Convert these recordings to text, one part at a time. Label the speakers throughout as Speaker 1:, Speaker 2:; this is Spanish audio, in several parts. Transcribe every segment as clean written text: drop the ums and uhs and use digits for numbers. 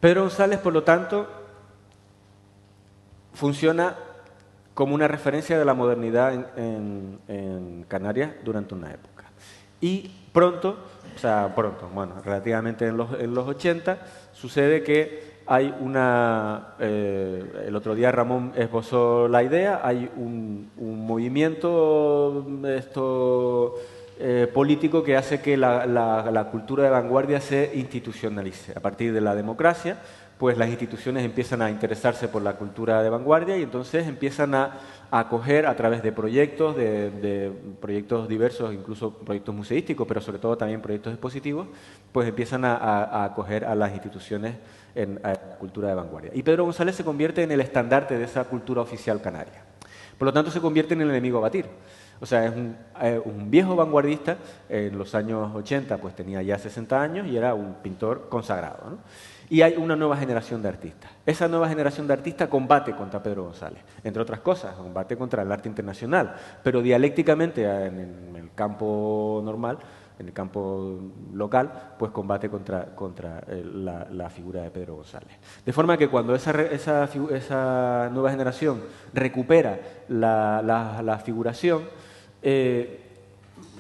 Speaker 1: Pedro González, por lo tanto, funciona como una referencia de la modernidad en Canarias durante una época. Y pronto, bueno, relativamente en los 80, sucede que hay el otro día Ramón esbozó la idea, hay un movimiento político que hace que la cultura de vanguardia se institucionalice. A partir de la democracia, pues las instituciones empiezan a interesarse por la cultura de vanguardia y entonces empiezan a acoger a través de proyectos, de proyectos diversos, incluso proyectos museísticos, pero sobre todo también proyectos expositivos, pues empiezan a acoger a las instituciones en la cultura de vanguardia. Y Pedro González se convierte en el estandarte de esa cultura oficial canaria. Por lo tanto, se convierte en el enemigo a batir. O sea, es un viejo vanguardista, en los años 80 pues tenía ya 60 años y era un pintor consagrado, ¿no? Y hay una nueva generación de artistas. Esa nueva generación de artistas combate contra Pedro González, entre otras cosas, combate contra el arte internacional, pero dialécticamente en el campo normal, en el campo local, pues combate contra la figura de Pedro González. De forma que cuando esa nueva generación recupera la figuración,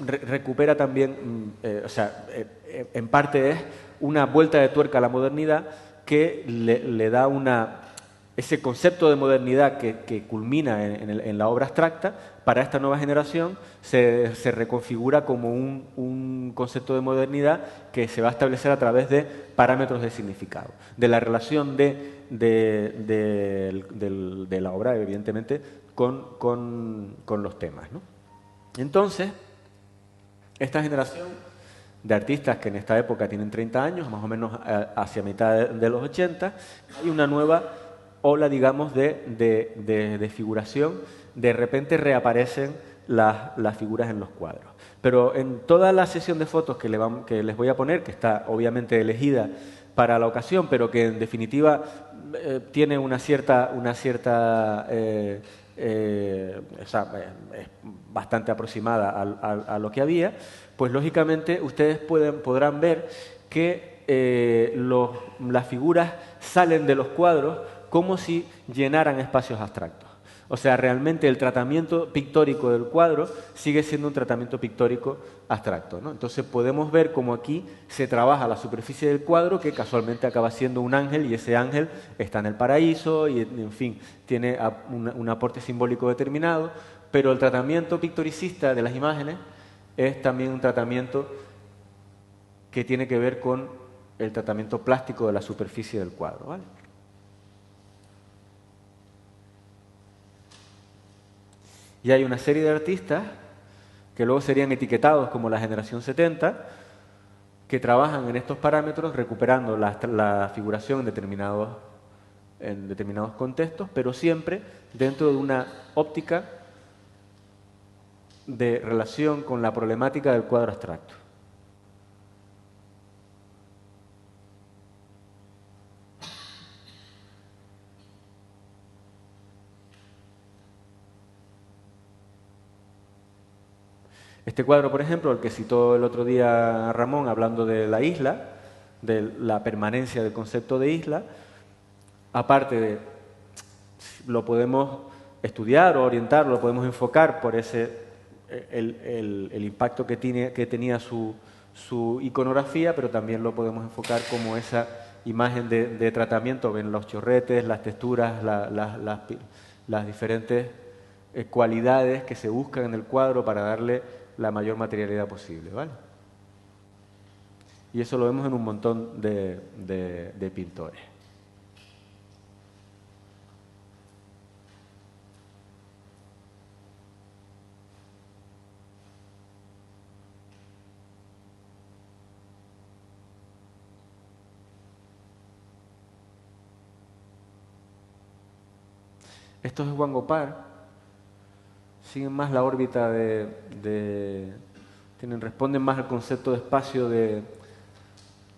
Speaker 1: recupera también, en parte es una vuelta de tuerca a la modernidad que le da ese concepto de modernidad que culmina en la obra abstracta. Para esta nueva generación se reconfigura como un concepto de modernidad que se va a establecer a través de parámetros de significado, de la relación de la obra, evidentemente, con los temas, ¿no? Entonces, esta generación de artistas que en esta época tienen 30 años, más o menos hacia mitad de los 80, hay una nueva ola, digamos, de figuración. De repente reaparecen las figuras en los cuadros. Pero en toda la sesión de fotos que les voy a poner, que está obviamente elegida para la ocasión, pero que en definitiva tiene es bastante aproximada a lo que había, pues lógicamente ustedes podrán ver que las figuras salen de los cuadros como si llenaran espacios abstractos. O sea, realmente el tratamiento pictórico del cuadro sigue siendo un tratamiento pictórico abstracto, ¿no? Entonces podemos ver cómo aquí se trabaja la superficie del cuadro, que casualmente acaba siendo un ángel, y ese ángel está en el paraíso y, en fin, tiene un aporte simbólico determinado, pero el tratamiento pictoricista de las imágenes es también un tratamiento que tiene que ver con el tratamiento plástico de la superficie del cuadro, ¿vale? Y hay una serie de artistas que luego serían etiquetados como la generación 70, que trabajan en estos parámetros recuperando la figuración en determinados contextos, pero siempre dentro de una óptica de relación con la problemática del cuadro abstracto. Este cuadro, por ejemplo, el que citó el otro día Ramón, hablando de la isla, de la permanencia del concepto de isla, aparte lo podemos estudiar o orientar, lo podemos enfocar por el impacto que tenía su iconografía, pero también lo podemos enfocar como esa imagen de tratamiento. Ven los chorretes, las texturas, las diferentes cualidades que se buscan en el cuadro para darle la mayor materialidad posible, ¿vale? Y eso lo vemos en un montón de pintores. Esto es Juan Gopar. Siguen más la órbita responden más al concepto de espacio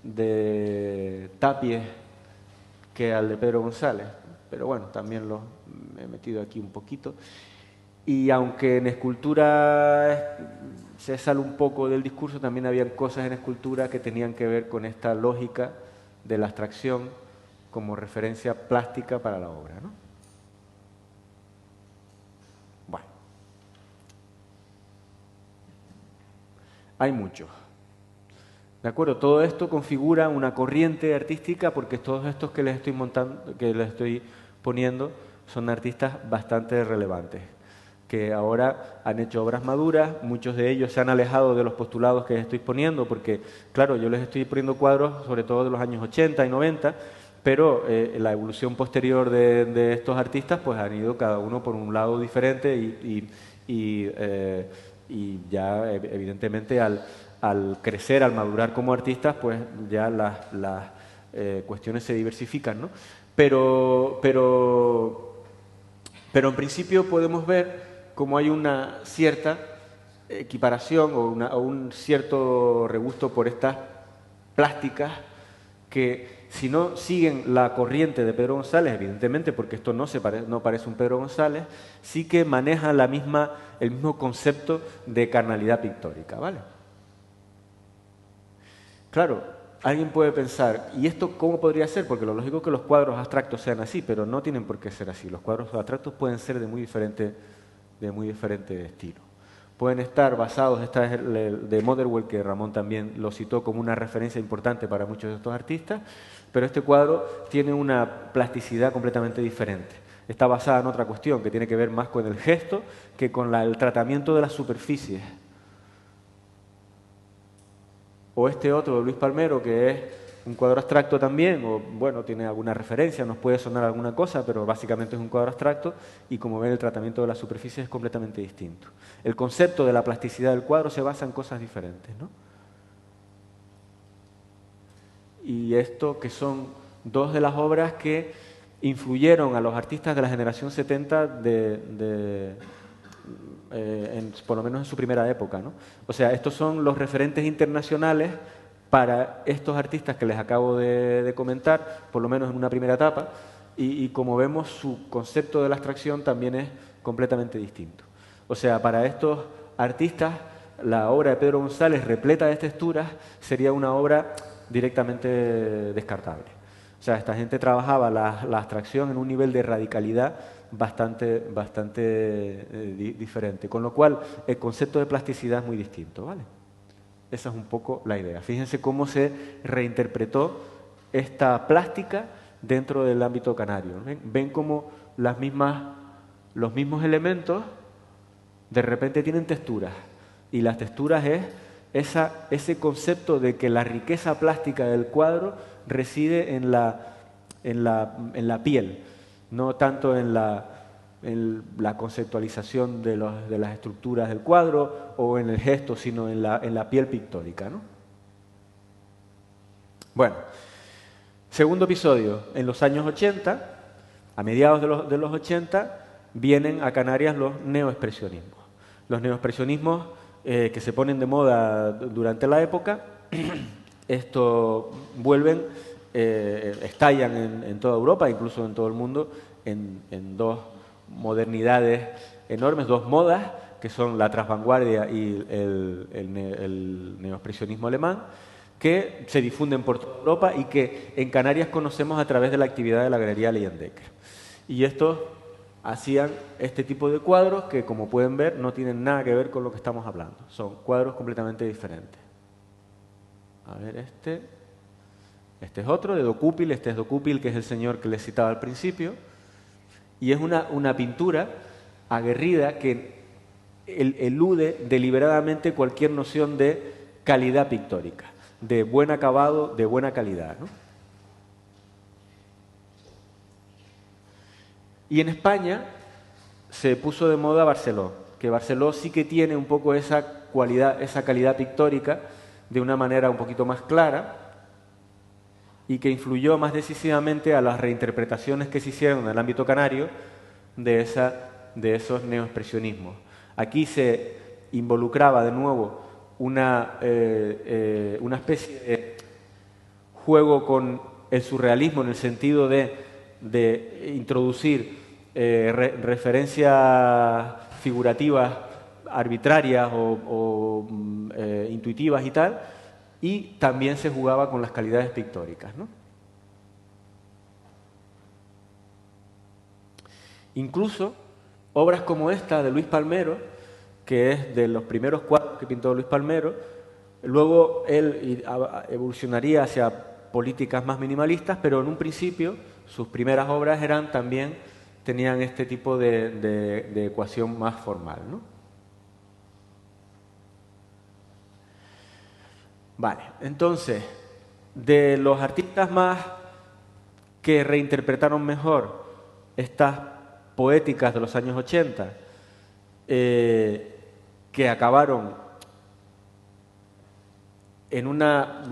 Speaker 1: de Tapies que al de Pedro González. Pero bueno, también lo he metido aquí un poquito. Y aunque en escultura se sale un poco del discurso, también habían cosas en escultura que tenían que ver con esta lógica de la abstracción como referencia plástica para la obra, ¿no? Bueno, hay muchos. ¿De acuerdo? Todo esto configura una corriente artística porque todos estos que les estoy montando, que les estoy poniendo, son artistas bastante relevantes, que ahora han hecho obras maduras. Muchos de ellos se han alejado de los postulados que les estoy poniendo, porque, claro, yo les estoy poniendo cuadros sobre todo de los años 80 y 90, pero la evolución posterior de estos artistas pues han ido cada uno por un lado diferente y ya evidentemente al crecer, al madurar como artistas, pues ya las cuestiones se diversifican, ¿no? Pero en principio podemos ver cómo hay una cierta equiparación o un cierto regusto por estas plásticas que, si no siguen la corriente de Pedro González, evidentemente, porque esto no parece un Pedro González, sí que maneja el mismo concepto de carnalidad pictórica, ¿vale? Claro, alguien puede pensar, ¿y esto cómo podría ser? Porque lo lógico es que los cuadros abstractos sean así, pero no tienen por qué ser así. Los cuadros abstractos pueden ser de muy diferente estilo. Pueden estar basados, esta es de Motherwell, que Ramón también lo citó como una referencia importante para muchos de estos artistas, pero este cuadro tiene una plasticidad completamente diferente. Está basada en otra cuestión que tiene que ver más con el gesto que con el tratamiento de las superficies. O este otro de Luis Palmero, que es un cuadro abstracto también, o bueno, tiene alguna referencia, nos puede sonar alguna cosa, pero básicamente es un cuadro abstracto y, como ven, el tratamiento de la superficie es completamente distinto. El concepto de la plasticidad del cuadro se basa en cosas diferentes, ¿no? Y esto, que son dos de las obras que influyeron a los artistas de la generación 70 por lo menos en su primera época, ¿no? O sea, estos son los referentes internacionales para estos artistas que les acabo de comentar, por lo menos en una primera etapa, y como vemos, su concepto de la abstracción también es completamente distinto. O sea, para estos artistas, la obra de Pedro González, repleta de texturas, sería una obra directamente descartable. O sea, esta gente trabajaba la abstracción en un nivel de radicalidad bastante diferente, con lo cual el concepto de plasticidad es muy distinto, ¿vale? Esa es un poco la idea. Fíjense cómo se reinterpretó esta plástica dentro del ámbito canario. Ven cómo los mismos elementos de repente tienen texturas, y las texturas es ese concepto de que la riqueza plástica del cuadro reside en la piel, no tanto en la conceptualización de las estructuras del cuadro o en el gesto, sino en la piel pictórica, ¿no? Bueno, segundo episodio. En los años 80, a mediados de los 80, vienen a Canarias los neoexpresionismos. Los neoexpresionismos que se ponen de moda durante la época, esto vuelven, estallan en toda Europa, incluso en todo el mundo, en dos modernidades enormes, dos modas, que son la transvanguardia y el neoexpresionismo alemán, que se difunden por toda Europa y que en Canarias conocemos a través de la actividad de la Galería Leyendecker. Y estos hacían este tipo de cuadros que, como pueden ver, no tienen nada que ver con lo que estamos hablando. Son cuadros completamente diferentes. A ver, este es otro, de Docupil. Este es Docupil, que es el señor que les citaba al principio. Y es una pintura aguerrida que elude deliberadamente cualquier noción de calidad pictórica, de buen acabado, de buena calidad, ¿no? Y en España se puso de moda Barceló, que Barceló sí que tiene un poco esa cualidad, esa calidad pictórica de una manera un poquito más clara, y que influyó más decisivamente a las reinterpretaciones que se hicieron en el ámbito canario de esos neoexpresionismos. Aquí se involucraba de nuevo una especie de juego con el surrealismo, en el sentido de introducir referencias figurativas arbitrarias o intuitivas y tal, y también se jugaba con las calidades pictóricas, ¿no? Incluso obras como esta de Luis Palmero, que es de los primeros cuadros que pintó Luis Palmero, luego él evolucionaría hacia políticas más minimalistas, pero en un principio sus primeras obras tenían este tipo de ecuación más formal, ¿no? Vale, entonces, de los artistas más que reinterpretaron mejor estas poéticas de los años 80, que acabaron en una,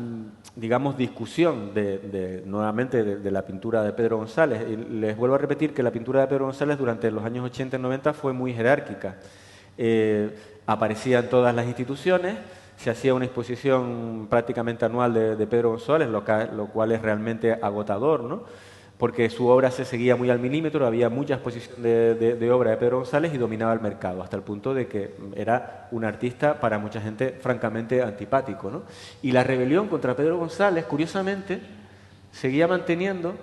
Speaker 1: digamos, discusión nuevamente de la pintura de Pedro González. Y les vuelvo a repetir que la pintura de Pedro González durante los años 80 y 90 fue muy jerárquica. Aparecía en todas las instituciones, se hacía una exposición prácticamente anual de Pedro González, lo cual es realmente agotador, ¿no? Porque su obra se seguía muy al milímetro, había mucha exposición de obra de Pedro González y dominaba el mercado, hasta el punto de que era un artista para mucha gente francamente antipático, ¿no? Y la rebelión contra Pedro González, curiosamente, seguía manteniendo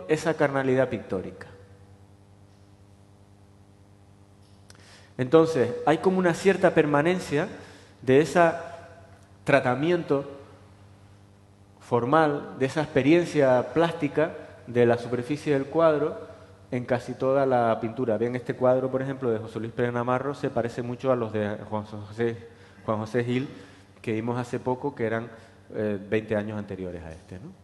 Speaker 1: esa carnalidad pictórica. Entonces, hay como una cierta permanencia de ese tratamiento formal, de esa experiencia plástica de la superficie del cuadro en casi toda la pintura. Bien, este cuadro, por ejemplo, de José Luis Pérez Navarro se parece mucho a los de Juan José Gil, que vimos hace poco, que eran 20 años anteriores a este, ¿no?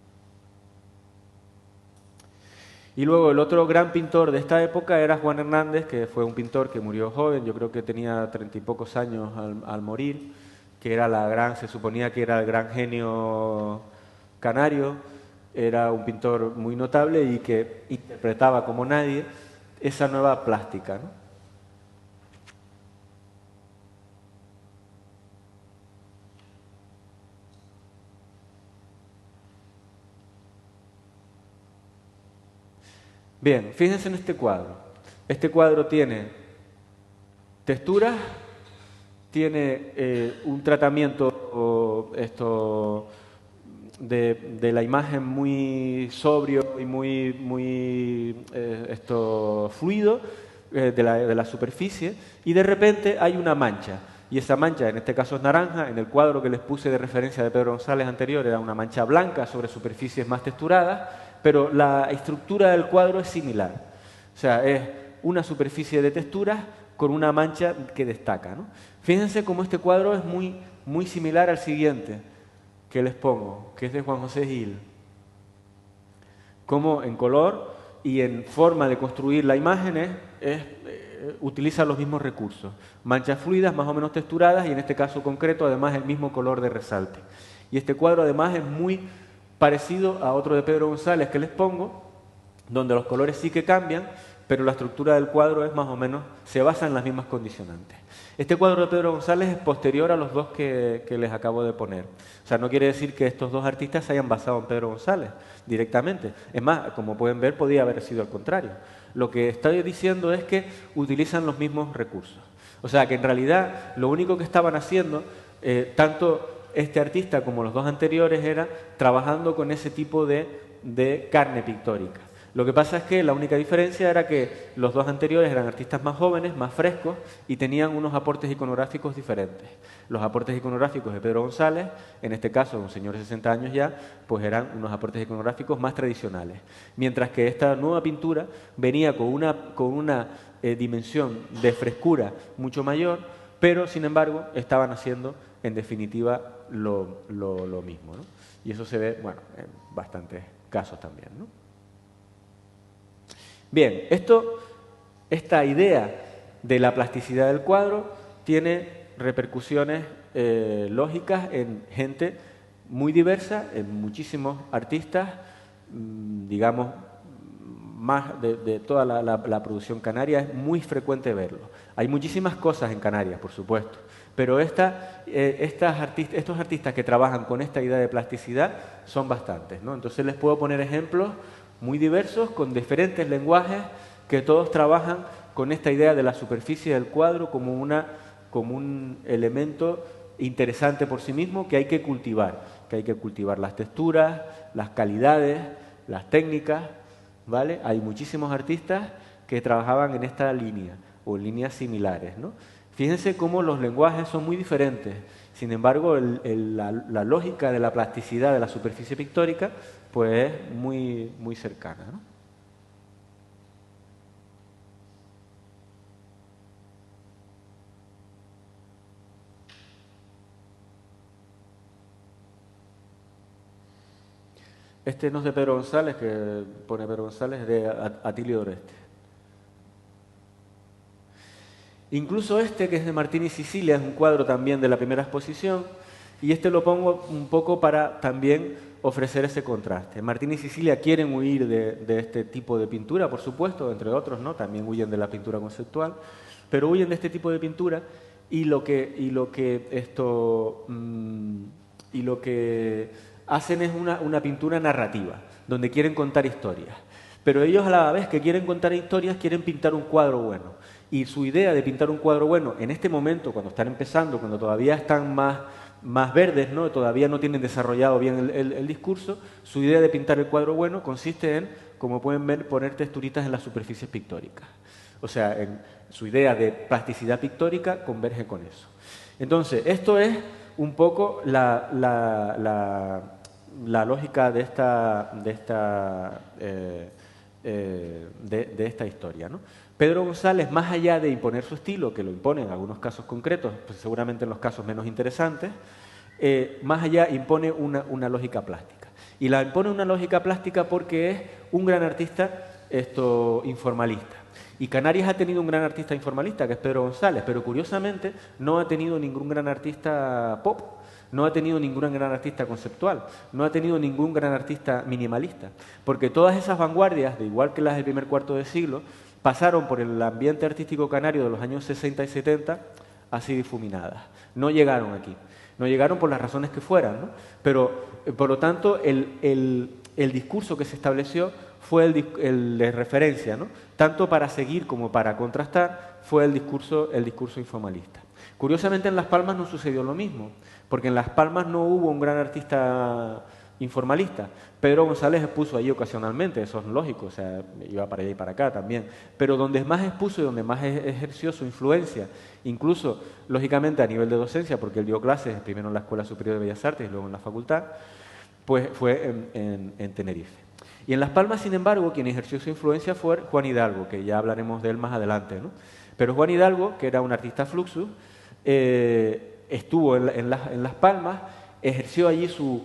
Speaker 1: Y luego el otro gran pintor de esta época era Juan Hernández, que fue un pintor que murió joven, yo creo que tenía 30 y pocos años al morir, que era se suponía que era el gran genio canario, era un pintor muy notable y que interpretaba como nadie esa nueva plástica, ¿no? Bien, fíjense en este cuadro. Este cuadro tiene texturas, tiene un tratamiento de la imagen muy sobrio y muy fluido de la superficie, y de repente hay una mancha. Y esa mancha, en este caso es naranja, en el cuadro que les puse de referencia de Pedro González anterior era una mancha blanca sobre superficies más texturadas, pero la estructura del cuadro es similar. O sea, es una superficie de texturas con una mancha que destaca, ¿no? Fíjense cómo este cuadro es muy similar al siguiente que les pongo, que es de Juan José Gil. Como en color y en forma de construir la imagen utiliza los mismos recursos. Manchas fluidas, más o menos texturadas, y en este caso concreto, además, el mismo color de resalte. Y este cuadro, además, es muy parecido a otro de Pedro González que les pongo, donde los colores sí que cambian, pero la estructura del cuadro es más o menos, se basa en las mismas condicionantes. Este cuadro de Pedro González es posterior a los dos que les acabo de poner. O sea, no quiere decir que estos dos artistas se hayan basado en Pedro González directamente. Es más, como pueden ver, podía haber sido al contrario. Lo que estoy diciendo es que utilizan los mismos recursos. O sea, que en realidad lo único que estaban haciendo, tanto este artista como los dos anteriores, era trabajando con ese tipo de carne pictórica. Lo que pasa es que la única diferencia era que los dos anteriores eran artistas más jóvenes, más frescos, y tenían unos aportes iconográficos diferentes. Los aportes iconográficos de Pedro González, en este caso un señor de 60 años ya, pues eran unos aportes iconográficos más tradicionales. Mientras que esta nueva pintura venía con una dimensión de frescura mucho mayor, pero sin embargo estaban haciendo en definitiva lo mismo, ¿no? Y eso se ve, bueno, en bastantes casos también, ¿no? Bien, esta idea de la plasticidad del cuadro tiene repercusiones lógicas en gente muy diversa, en muchísimos artistas, digamos, más de toda la producción canaria. Es muy frecuente verlo. Hay muchísimas cosas en Canarias, por supuesto, pero estos artistas que trabajan con esta idea de plasticidad son bastantes, ¿no? Entonces les puedo poner ejemplos muy diversos, con diferentes lenguajes, que todos trabajan con esta idea de la superficie del cuadro como un elemento interesante por sí mismo que hay que cultivar las texturas, las calidades, las técnicas, ¿vale? Hay muchísimos artistas que trabajaban en esta línea o en líneas similares, ¿no? Fíjense cómo los lenguajes son muy diferentes. Sin embargo, la lógica de la plasticidad de la superficie pictórica pues es muy, muy cercana, ¿no? Este no es de Pedro González, que pone Pedro González, es de Atilio Oreste. Incluso este, que es de Martín y Sicilia, es un cuadro también de la primera exposición, y este lo pongo un poco para también ofrecer ese contraste. Martín y Sicilia quieren huir de este tipo de pintura, por supuesto, entre otros, ¿no? También huyen de la pintura conceptual, pero huyen de este tipo de pintura y lo que hacen es una pintura narrativa, donde quieren contar historias. Pero ellos, a la vez que quieren contar historias, quieren pintar un cuadro bueno. Y su idea de pintar un cuadro bueno, en este momento, cuando están empezando, cuando todavía están más verdes, ¿no? Todavía no tienen desarrollado bien el discurso, su idea de pintar el cuadro bueno consiste en, como pueden ver, poner texturitas en las superficies pictóricas. O sea, su idea de plasticidad pictórica converge con eso. Entonces, esto es un poco la lógica de esta historia, ¿no? Pedro González, más allá de imponer su estilo, que lo impone en algunos casos concretos, pues seguramente en los casos menos interesantes, más allá impone una lógica plástica. Y la impone una lógica plástica porque es un gran artista informalista. Y Canarias ha tenido un gran artista informalista, que es Pedro González, pero curiosamente no ha tenido ningún gran artista pop, no ha tenido ningún gran artista conceptual, no ha tenido ningún gran artista minimalista, porque todas esas vanguardias, de igual que las del primer cuarto de siglo, pasaron por el ambiente artístico canario de los años 60 y 70 así difuminadas. No llegaron aquí. No llegaron por las razones que fueran, ¿no? Pero, por lo tanto, el discurso que se estableció fue el de referencia, ¿no? Tanto para seguir como para contrastar, fue el discurso informalista. Curiosamente, en Las Palmas no sucedió lo mismo, porque en Las Palmas no hubo un gran artista informalista. Pedro González expuso allí ocasionalmente, eso es lógico, o sea, iba para allá y para acá también, pero donde más expuso y donde más ejerció su influencia, incluso, lógicamente, a nivel de docencia, porque él dio clases primero en la Escuela Superior de Bellas Artes y luego en la facultad, pues fue en Tenerife. Y en Las Palmas, sin embargo, quien ejerció su influencia fue Juan Hidalgo, que ya hablaremos de él más adelante, ¿no? Pero Juan Hidalgo, que era un artista fluxus, estuvo en Las Palmas, ejerció allí su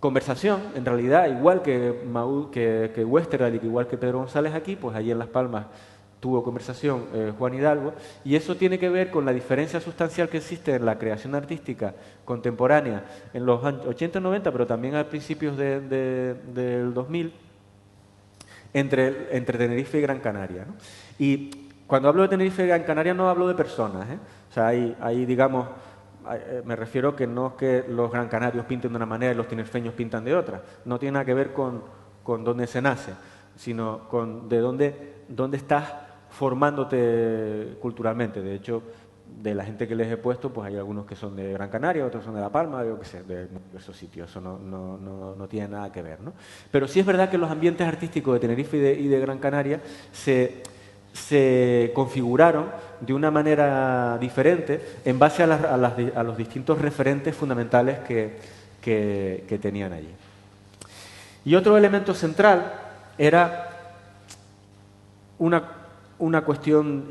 Speaker 1: conversación, en realidad, igual que Westerdahl y igual que Pedro González aquí, pues allí en Las Palmas tuvo conversación Juan Hidalgo, y eso tiene que ver con la diferencia sustancial que existe en la creación artística contemporánea en los años 80-90, pero también a principios del 2000, entre Tenerife y Gran Canaria, ¿no? Y cuando hablo de Tenerife y Gran Canaria no hablo de personas, ¿eh? O sea, hay digamos, me refiero que no es que los gran canarios pinten de una manera y los tinerfeños pintan de otra. No tiene nada que ver con dónde se nace, sino con de dónde estás formándote culturalmente. De hecho, de la gente que les he puesto, pues hay algunos que son de Gran Canaria, otros son de La Palma, yo qué sé, de diversos sitios. Eso no tiene nada que ver, ¿no? Pero sí es verdad que los ambientes artísticos de Tenerife y de Gran Canaria se configuraron de una manera diferente en base a los distintos referentes fundamentales que tenían allí. Y otro elemento central era una cuestión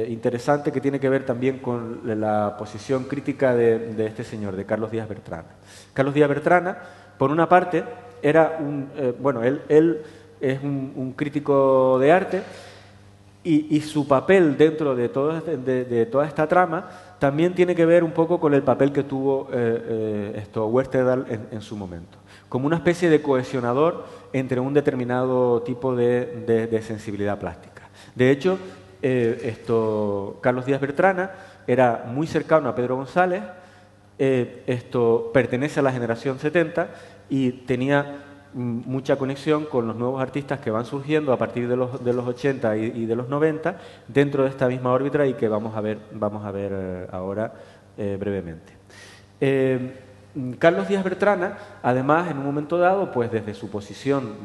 Speaker 1: interesante que tiene que ver también con la posición crítica de este señor, de Carlos Díaz Bertrana. Carlos Díaz Bertrana, por una parte, era él es un crítico de arte, y su papel dentro de toda esta trama también tiene que ver un poco con el papel que tuvo Westerdahl en su momento, como una especie de cohesionador entre un determinado tipo de sensibilidad plástica. De hecho, Carlos Díaz Bertrana era muy cercano a Pedro González, pertenece a la generación 70 y tenía mucha conexión con los nuevos artistas que van surgiendo a partir de los 80 y de los 90 dentro de esta misma órbita y que vamos a ver ahora brevemente. Carlos Díaz Bertrana, además, en un momento dado, pues desde su posición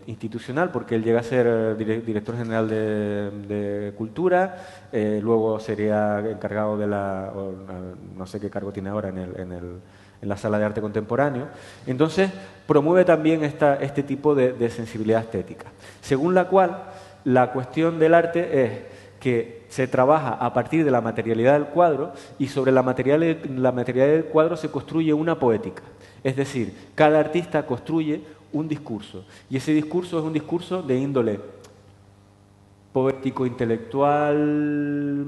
Speaker 1: institucional, porque él llega a ser director general de Cultura, luego sería encargado de no sé qué cargo tiene ahora en la Sala de Arte Contemporáneo. Entonces, promueve también este tipo de sensibilidad estética, según la cual la cuestión del arte es que se trabaja a partir de la materialidad del cuadro y sobre la materialidad del cuadro se construye una poética. Es decir, cada artista construye un discurso y ese discurso es un discurso de índole poético, intelectual,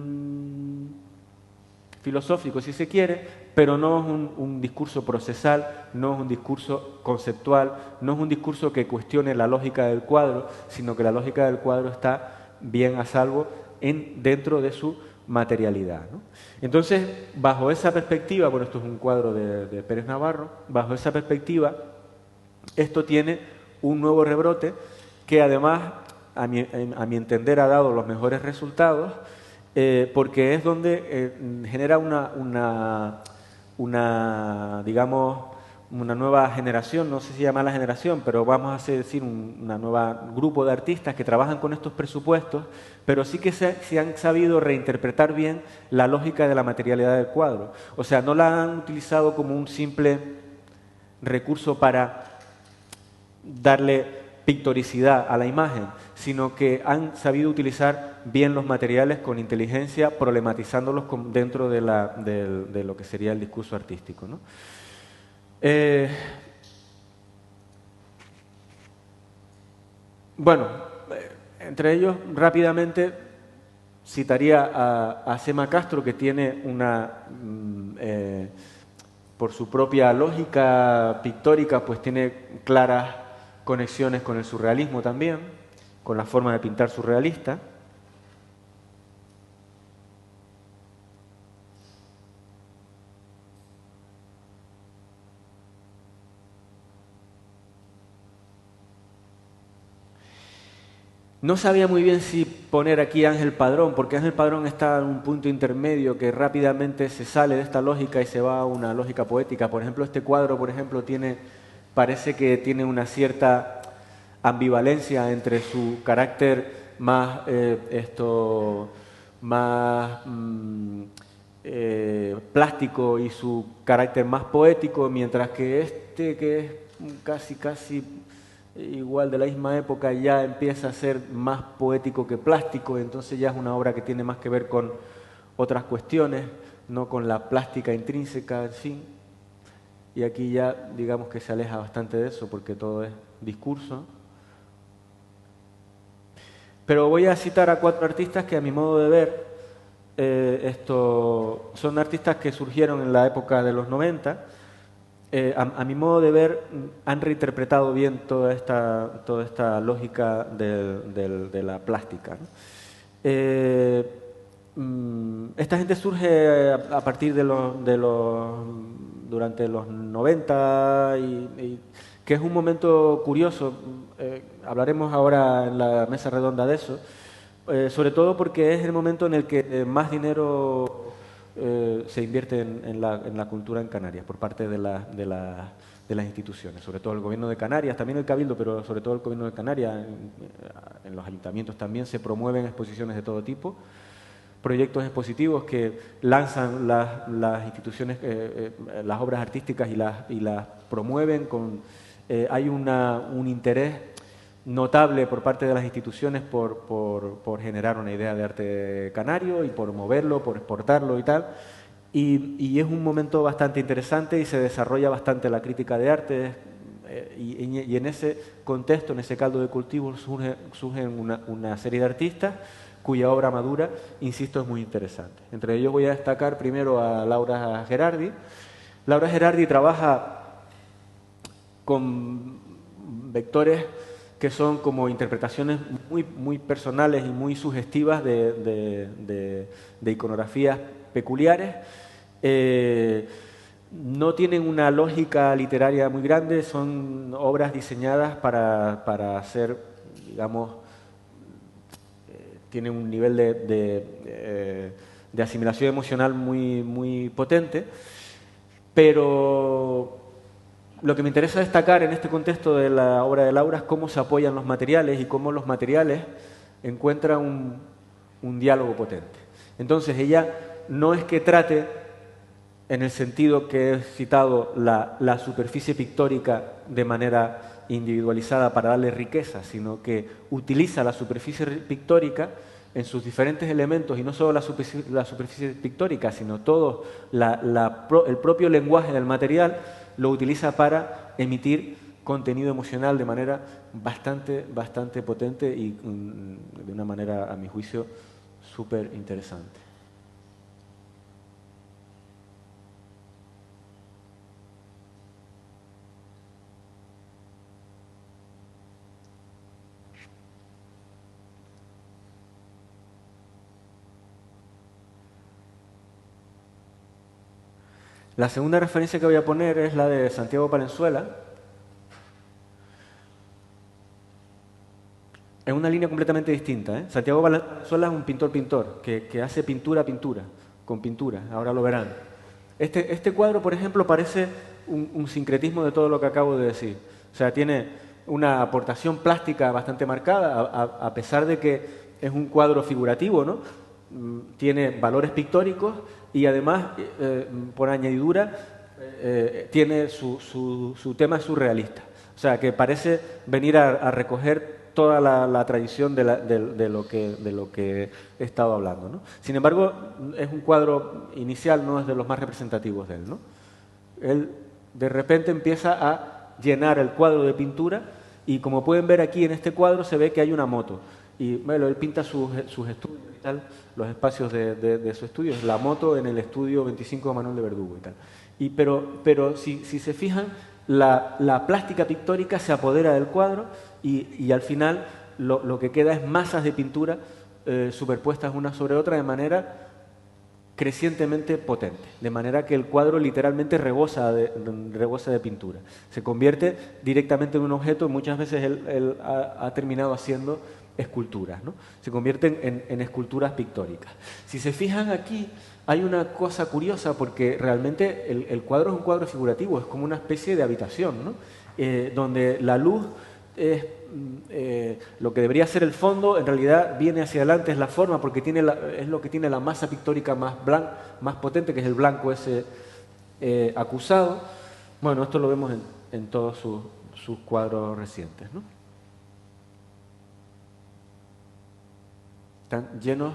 Speaker 1: filosófico si se quiere, pero no es un discurso procesal, no es un discurso conceptual, no es un discurso que cuestione la lógica del cuadro, sino que la lógica del cuadro está bien a salvo dentro de su materialidad, ¿no? Entonces, bajo esa perspectiva, bueno, esto es un cuadro de Pérez Navarro, bajo esa perspectiva, esto tiene un nuevo rebrote que además, a mi entender, ha dado los mejores resultados, porque es donde genera digamos, una nueva generación, no sé si llama la generación, pero vamos a decir una nueva grupo de artistas que trabajan con estos presupuestos, pero sí que se han sabido reinterpretar bien la lógica de la materialidad del cuadro. O sea, no la han utilizado como un simple recurso para darle pictoricidad a la imagen, sino que han sabido utilizar bien los materiales con inteligencia, problematizándolos dentro de lo que sería el discurso artístico, ¿no? Bueno, entre ellos rápidamente citaría a Sema Castro, que tiene por su propia lógica pictórica, pues tiene claras conexiones con el surrealismo también, con la forma de pintar surrealista. No sabía muy bien si poner aquí Ángel Padrón, porque Ángel Padrón está en un punto intermedio que rápidamente se sale de esta lógica y se va a una lógica poética. Por ejemplo, este cuadro, parece que tiene una cierta ambivalencia entre su carácter más plástico y su carácter más poético, mientras que este, que es casi igual de la misma época, ya empieza a ser más poético que plástico, entonces ya es una obra que tiene más que ver con otras cuestiones, no con la plástica intrínseca, en fin. Y aquí ya digamos que se aleja bastante de eso porque todo es discurso. Pero voy a citar a 4 artistas que a mi modo de ver son artistas que surgieron en la época de los 90. A mi modo de ver, han reinterpretado bien toda esta lógica de la plástica, ¿no? Esta gente surge a partir durante los 90 que es un momento curioso. Hablaremos ahora en la mesa redonda de eso, sobre todo porque es el momento en el que más dinero se invierte en la cultura en Canarias por parte de las instituciones, sobre todo el Gobierno de Canarias, también el Cabildo, pero sobre todo el Gobierno de Canarias. En los ayuntamientos también se promueven exposiciones de todo tipo, proyectos expositivos que lanzan las instituciones, las obras artísticas y las promueven. Hay un interés notable por parte de las instituciones por generar una idea de arte canario y por moverlo, por exportarlo y tal. Y es un momento bastante interesante y se desarrolla bastante la crítica de arte. Y en ese contexto, en ese caldo de cultivo, surgen una serie de artistas cuya obra madura, insisto, es muy interesante. Entre ellos voy a destacar primero a Laura Gerardi. Laura Gerardi trabaja con vectores que son como interpretaciones muy personales y muy sugestivas de iconografías peculiares. No tienen una lógica literaria muy grande, son obras diseñadas para ser, digamos, tienen un nivel de asimilación emocional muy potente, Pero lo que me interesa destacar en este contexto de la obra de Laura es cómo se apoyan los materiales y cómo los materiales encuentran un diálogo potente. Entonces ella no es que trate, en el sentido que he citado, la superficie pictórica de manera individualizada para darle riqueza, sino que utiliza la superficie pictórica en sus diferentes elementos, y no solo la superficie pictórica, sino todo el propio lenguaje del material, lo utiliza para emitir contenido emocional de manera bastante potente y de una manera, a mi juicio, súper interesante. La segunda referencia que voy a poner es la de Santiago Palenzuela. Es una línea completamente distinta, ¿eh? Santiago Palenzuela es un pintor que hace pintura, con pintura, ahora lo verán. Este cuadro, por ejemplo, parece un sincretismo de todo lo que acabo de decir. O sea, tiene una aportación plástica bastante marcada, a pesar de que es un cuadro figurativo, ¿no? Tiene valores pictóricos y además, por añadidura, tiene su tema surrealista. O sea, que parece venir a recoger toda la tradición de lo que he estado hablando, ¿no? Sin embargo, es un cuadro inicial, no es de los más representativos de él, ¿no? Él de repente empieza a llenar el cuadro de pintura y, como pueden ver aquí en este cuadro, se ve que hay una moto. Y bueno, él pinta sus estudios y tal, los espacios de su estudio, es la moto en el estudio 25 de Manuel de Verdugo y tal. Pero si se fijan, la plástica pictórica se apodera del cuadro y al final lo que queda es masas de pintura superpuestas una sobre otra de manera crecientemente potente, de manera que el cuadro literalmente rebosa de pintura. Se convierte directamente en un objeto, muchas veces él ha terminado haciendo esculturas, ¿no? Se convierten en esculturas pictóricas. Si se fijan aquí, hay una cosa curiosa porque realmente el cuadro es un cuadro figurativo, es como una especie de habitación, ¿no? Donde la luz es lo que debería ser el fondo, en realidad viene hacia adelante, es la forma, porque es lo que tiene la masa pictórica más potente, que es el blanco ese acusado. Bueno, esto lo vemos en todos sus cuadros recientes, ¿no? Están llenos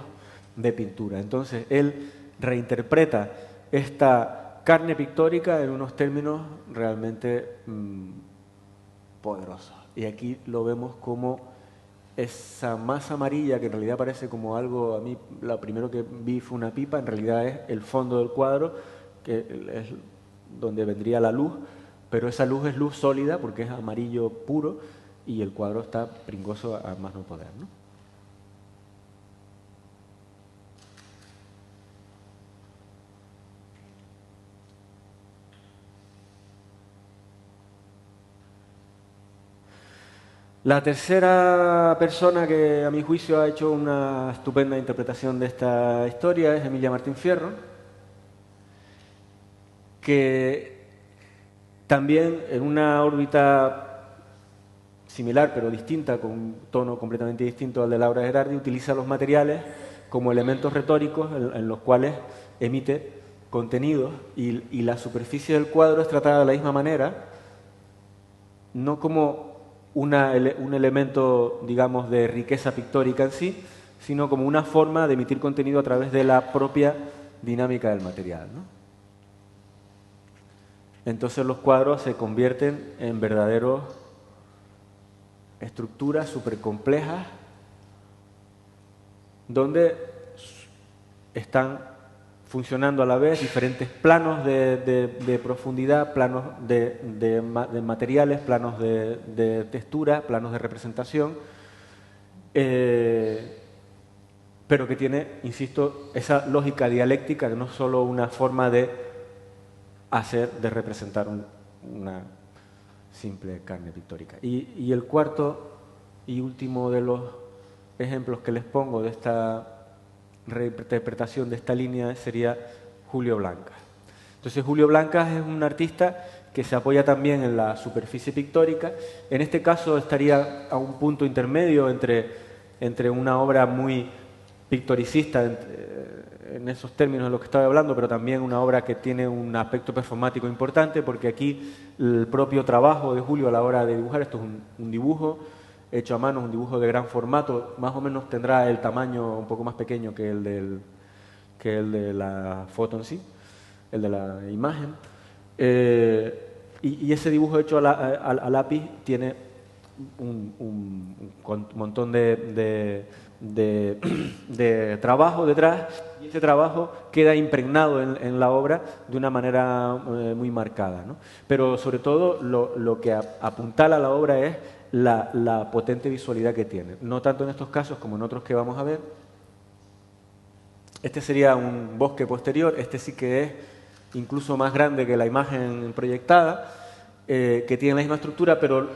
Speaker 1: de pintura. Entonces, él reinterpreta esta carne pictórica en unos términos realmente poderosos. Y aquí lo vemos como esa masa amarilla, que en realidad parece como algo, a mí lo primero que vi fue una pipa, en realidad es el fondo del cuadro, que es donde vendría la luz, pero esa luz es luz sólida porque es amarillo puro y el cuadro está pringoso a más no poder, ¿no? La tercera persona que, a mi juicio, ha hecho una estupenda interpretación de esta historia es Emilia Martín Fierro, que también en una órbita similar pero distinta, con un tono completamente distinto al de Laura Gerardi, utiliza los materiales como elementos retóricos en los cuales emite contenidos y la superficie del cuadro es tratada de la misma manera, no como un elemento, digamos, de riqueza pictórica en sí, sino como una forma de emitir contenido a través de la propia dinámica del material, ¿no? Entonces los cuadros se convierten en verdaderos estructuras súper complejas donde están funcionando a la vez diferentes planos de profundidad, planos de materiales, planos de textura, planos de representación, pero que tiene, insisto, esa lógica dialéctica, que no es solo una forma de representar una simple carne pictórica. Y el cuarto y último de los ejemplos que les pongo de esta reinterpretación de esta línea sería Julio Blanca. Entonces Julio Blancas es un artista que se apoya también en la superficie pictórica. En este caso estaría a un punto intermedio entre una obra muy pictoricista, en esos términos de lo que estaba hablando, pero también una obra que tiene un aspecto performático importante, porque aquí el propio trabajo de Julio a la hora de dibujar, esto es un dibujo hecho a mano, un dibujo de gran formato, más o menos tendrá el tamaño un poco más pequeño que el de la foto en sí, el de la imagen. Y ese dibujo hecho a lápiz tiene un montón de trabajo detrás, y ese trabajo queda impregnado en la obra de una manera muy marcada, ¿no? Pero sobre todo lo que apuntala a la obra es la potente visualidad que tiene, no tanto en estos casos como en otros que vamos a ver. Este sería un bosque posterior, este sí que es incluso más grande que la imagen proyectada, que tiene la misma estructura, pero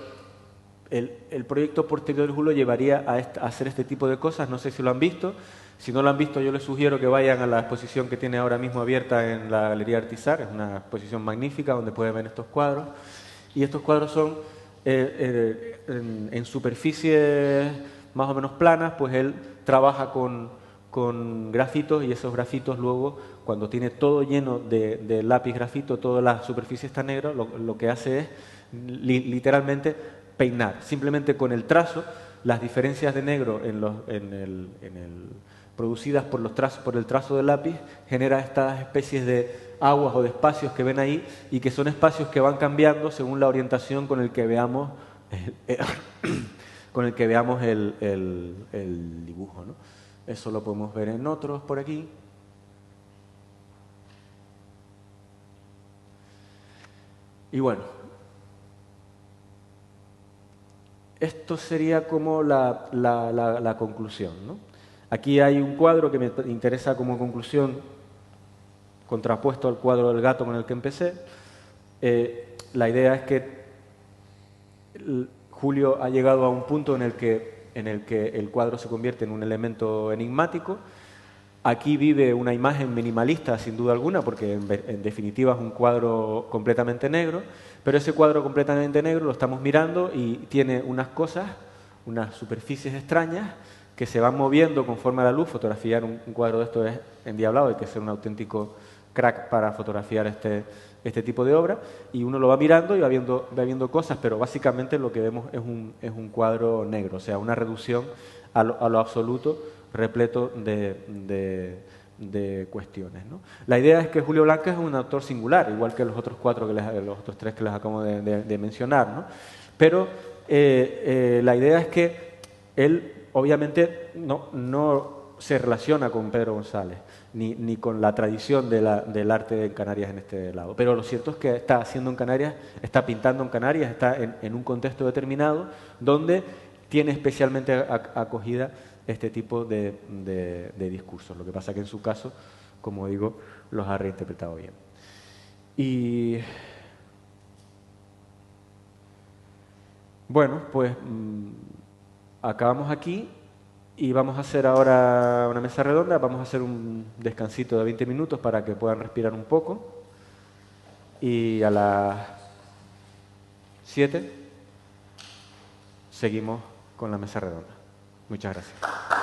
Speaker 1: el proyecto posterior de Julio llevaría a hacer este tipo de cosas. No sé si lo han visto. Si no lo han visto, yo les sugiero que vayan a la exposición que tiene ahora mismo abierta en la Galería Artisar. Es una exposición magnífica donde pueden ver estos cuadros. Y estos cuadros son en superficies más o menos planas, pues él trabaja con grafitos, y esos grafitos luego, cuando tiene todo lleno de lápiz grafito, toda la superficie está negra, lo que hace es literalmente peinar. Simplemente con el trazo, las diferencias de negro producidas por el trazo del lápiz genera estas especies de aguas o de espacios que ven ahí, y que son espacios que van cambiando según la orientación con el que veamos el dibujo, ¿no? Eso lo podemos ver en otros por aquí. Y bueno, esto sería como la conclusión, ¿no? Aquí hay un cuadro que me interesa como conclusión, contrapuesto al cuadro del gato con el que empecé. La idea es que Julio ha llegado a un punto en el que el cuadro se convierte en un elemento enigmático. Aquí vive una imagen minimalista, sin duda alguna, porque en definitiva es un cuadro completamente negro, pero ese cuadro completamente negro lo estamos mirando y tiene unas cosas, unas superficies extrañas que se van moviendo conforme a la luz. Fotografiar un cuadro de esto es endiablado, hay que ser un auténtico crack para fotografiar este tipo de obra, y uno lo va mirando y va viendo cosas, pero básicamente lo que vemos es un cuadro negro, o sea, una reducción a lo absoluto, repleto de cuestiones, ¿no? La idea es que Julio Blancas es un autor singular, igual que los otros tres que les acabo de mencionar, ¿no? Pero la idea es que él obviamente no se relaciona con Pedro González, ni con la tradición del arte en Canarias en este lado. Pero lo cierto es que está haciendo en Canarias, está pintando en Canarias, está en un contexto determinado donde tiene especialmente acogida este tipo de discursos. Lo que pasa que en su caso, como digo, los ha reinterpretado bien. Y bueno, pues acabamos aquí. Y vamos a hacer ahora una mesa redonda, vamos a hacer un descansito de 20 minutos para que puedan respirar un poco. Y a las 7 seguimos con la mesa redonda. Muchas gracias.